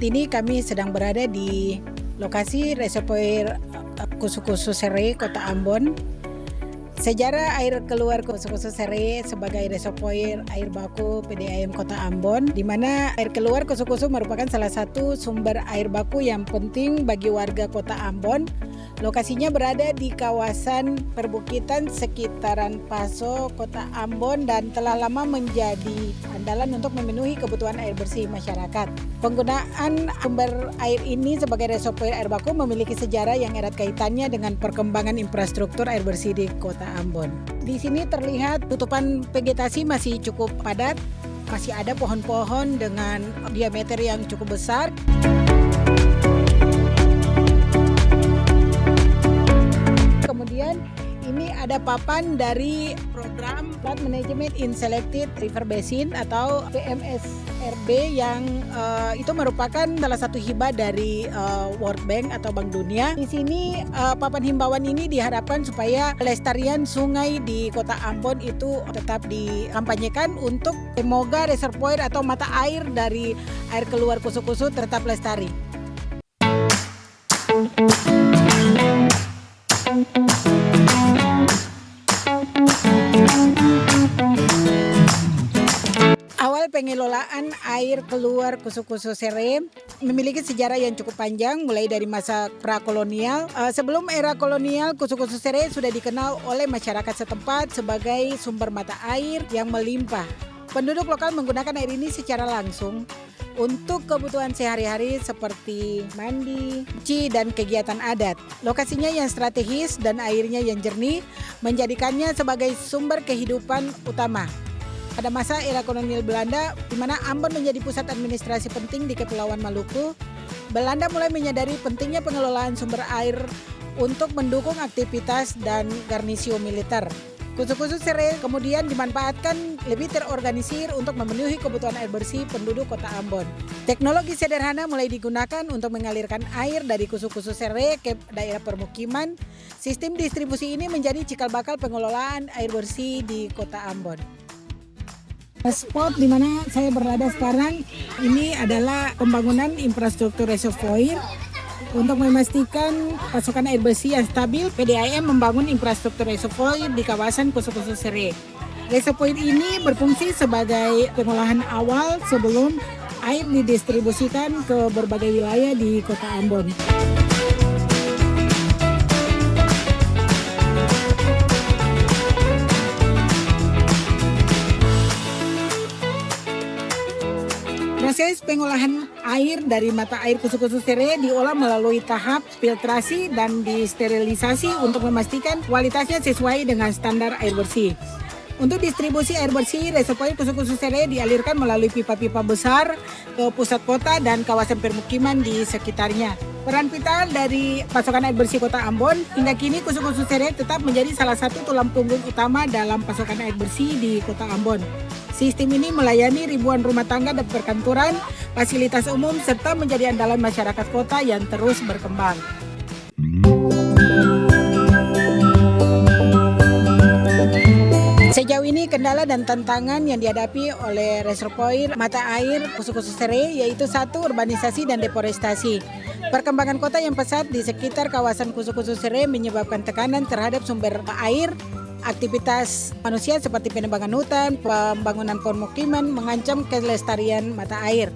ini kami sedang berada di lokasi reservoir Kusu-Kusu Sere, Kota Ambon. Sejarah air keluar Kusu-Kusu Sere sebagai reservoir air baku PDAM Kota Ambon, di mana air keluar Kusu-Kusu merupakan salah satu sumber air baku yang penting bagi warga Kota Ambon. Lokasinya berada di kawasan perbukitan sekitaran Paso, Kota Ambon, dan telah lama menjadi andalan untuk memenuhi kebutuhan air bersih masyarakat. Penggunaan sumber air ini sebagai reservoir air baku memiliki sejarah yang erat kaitannya dengan perkembangan infrastruktur air bersih di Kota Ambon. Di sini terlihat tutupan vegetasi masih cukup padat, masih ada pohon-pohon dengan diameter yang cukup besar. Kemudian ini ada papan dari program Flood Management in Selected River Basin atau PMSRB yang itu merupakan salah satu hibah dari World Bank atau Bank Dunia. Di sini papan himbauan ini diharapkan supaya pelestarian sungai di Kota Ambon itu tetap dikampanyekan untuk semoga reservoir atau mata air dari air keluar Kusu-Kusu tetap lestari. Awal pengelolaan air keluar Kusu-Kusu Sere memiliki sejarah yang cukup panjang, mulai dari masa prakolonial. Sebelum era kolonial, Kusu-Kusu Sere sudah dikenal oleh masyarakat setempat sebagai sumber mata air yang melimpah. Penduduk lokal menggunakan air ini secara langsung untuk kebutuhan sehari-hari seperti mandi, cuci, dan kegiatan adat. Lokasinya yang strategis dan airnya yang jernih menjadikannya sebagai sumber kehidupan utama. Pada masa era kolonial Belanda, di mana Ambon menjadi pusat administrasi penting di Kepulauan Maluku, Belanda mulai menyadari pentingnya pengelolaan sumber air untuk mendukung aktivitas dan garnisio militer. Kusu-Kusu Sere kemudian dimanfaatkan lebih terorganisir untuk memenuhi kebutuhan air bersih penduduk Kota Ambon. Teknologi sederhana mulai digunakan untuk mengalirkan air dari Kusu-Kusu Sere ke daerah permukiman. Sistem distribusi ini menjadi cikal bakal pengelolaan air bersih di Kota Ambon. Spot di mana saya berada sekarang ini adalah pembangunan infrastruktur reservoir. Untuk memastikan pasokan air bersih yang stabil, PDAM membangun infrastruktur reservoir di kawasan Kusu-Kusu Sere. Reservoir ini berfungsi sebagai pengolahan awal sebelum air didistribusikan ke berbagai wilayah di Kota Ambon. Proses pengolahan air dari mata air Kusu-Kusu Sere diolah melalui tahap filtrasi dan disterilisasi untuk memastikan kualitasnya sesuai dengan standar air bersih. Untuk distribusi air bersih, reservoir Kusu-Kusu Sere dialirkan melalui pipa-pipa besar ke pusat kota dan kawasan permukiman di sekitarnya. Peran vital dari pasokan air bersih Kota Ambon, hingga kini Kusu-Kusu Sere tetap menjadi salah satu tulang punggung utama dalam pasokan air bersih di Kota Ambon. Sistem ini melayani ribuan rumah tangga dan perkantoran, fasilitas umum, serta menjadi andalan masyarakat kota yang terus berkembang. Sejauh ini kendala dan tantangan yang dihadapi oleh reservoir mata air Kusu-Kusu Sere yaitu satu, urbanisasi dan deforestasi. Perkembangan kota yang pesat di sekitar kawasan Kusu-Kusu Sere menyebabkan tekanan terhadap sumber air. Aktivitas manusia seperti penebangan hutan, pembangunan permukiman mengancam kelestarian mata air.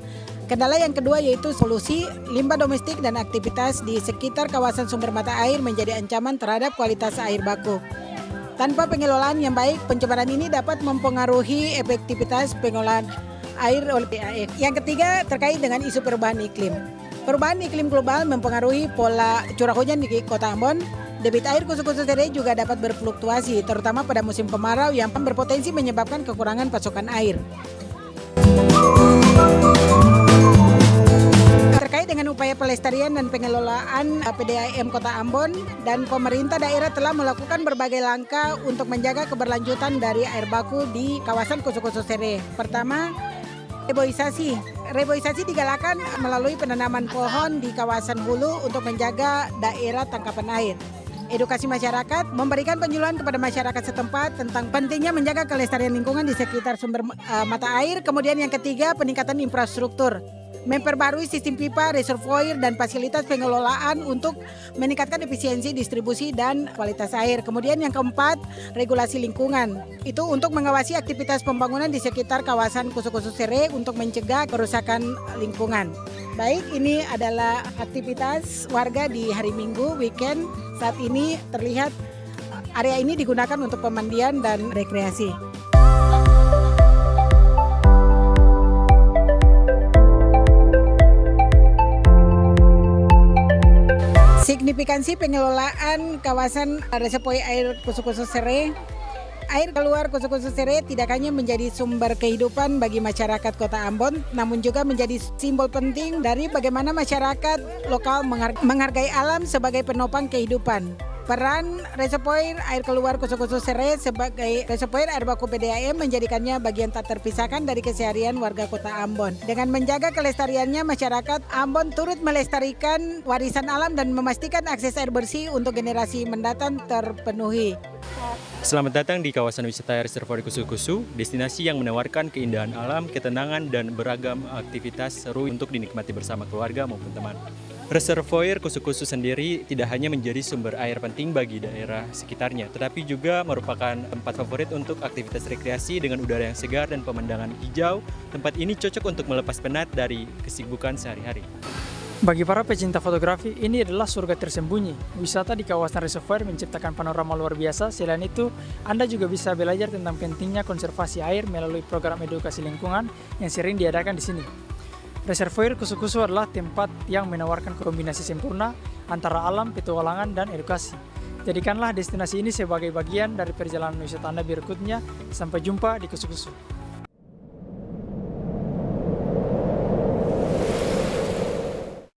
Kendala yang kedua yaitu polusi, limbah domestik dan aktivitas di sekitar kawasan sumber mata air menjadi ancaman terhadap kualitas air baku. Tanpa pengelolaan yang baik, pencemaran ini dapat mempengaruhi efektivitas pengolahan air oleh PDAM. Yang ketiga terkait dengan isu perubahan iklim. Perubahan iklim global mempengaruhi pola curah hujan di Kota Ambon. Debit air Kusu-Kusu Sere juga dapat berfluktuasi, terutama pada musim kemarau yang berpotensi menyebabkan kekurangan pasokan air. Terkait dengan upaya pelestarian dan pengelolaan PDAM Kota Ambon dan pemerintah daerah telah melakukan berbagai langkah untuk menjaga keberlanjutan dari air baku di kawasan Kusu-Kusu Sere. Pertama, reboisasi. Reboisasi digalakan melalui penanaman pohon di kawasan hulu untuk menjaga daerah tangkapan air. Edukasi masyarakat, memberikan penyuluhan kepada masyarakat setempat tentang pentingnya menjaga kelestarian lingkungan di sekitar sumber mata air. Kemudian yang ketiga, peningkatan infrastruktur. memperbarui sistem pipa, reservoir, dan fasilitas pengelolaan untuk meningkatkan efisiensi distribusi dan kualitas air. Kemudian yang keempat, regulasi lingkungan. Itu untuk mengawasi aktivitas pembangunan di sekitar kawasan Kusu-Kusu Sere untuk mencegah kerusakan lingkungan. Baik, ini adalah aktivitas warga di hari Minggu, weekend. Saat ini terlihat area ini digunakan untuk pemandian dan rekreasi. Signifikansi pengelolaan kawasan reservoir air Kusu-Kusu Sere. Air keluar Kusu-Kusu Sere tidak hanya menjadi sumber kehidupan bagi masyarakat Kota Ambon, namun juga menjadi simbol penting dari bagaimana masyarakat lokal menghargai alam sebagai penopang kehidupan. Peran reservoir air keluar Kusu-Kusu Sere sebagai reservoir air baku PDAM menjadikannya bagian tak terpisahkan dari keseharian warga Kota Ambon. Dengan menjaga kelestariannya, masyarakat Ambon turut melestarikan warisan alam dan memastikan akses air bersih untuk generasi mendatang terpenuhi. Selamat datang di kawasan wisata Reservoir Kusu-Kusu, destinasi yang menawarkan keindahan alam, ketenangan, dan beragam aktivitas seru untuk dinikmati bersama keluarga maupun teman. Reservoir Kusu-Kusu sendiri tidak hanya menjadi sumber air penting bagi daerah sekitarnya, tetapi juga merupakan tempat favorit untuk aktivitas rekreasi dengan udara yang segar dan pemandangan hijau. Tempat ini cocok untuk melepas penat dari kesibukan sehari-hari. Bagi para pecinta fotografi, ini adalah surga tersembunyi. Wisata di kawasan reservoir menciptakan panorama luar biasa. Selain itu, Anda juga bisa belajar tentang pentingnya konservasi air melalui program edukasi lingkungan yang sering diadakan di sini. Reservoir Kusu-Kusu adalah tempat yang menawarkan kombinasi sempurna antara alam, petualangan, dan edukasi. Jadikanlah destinasi ini sebagai bagian dari perjalanan wisata Anda berikutnya. Sampai jumpa di Kusu-Kusu.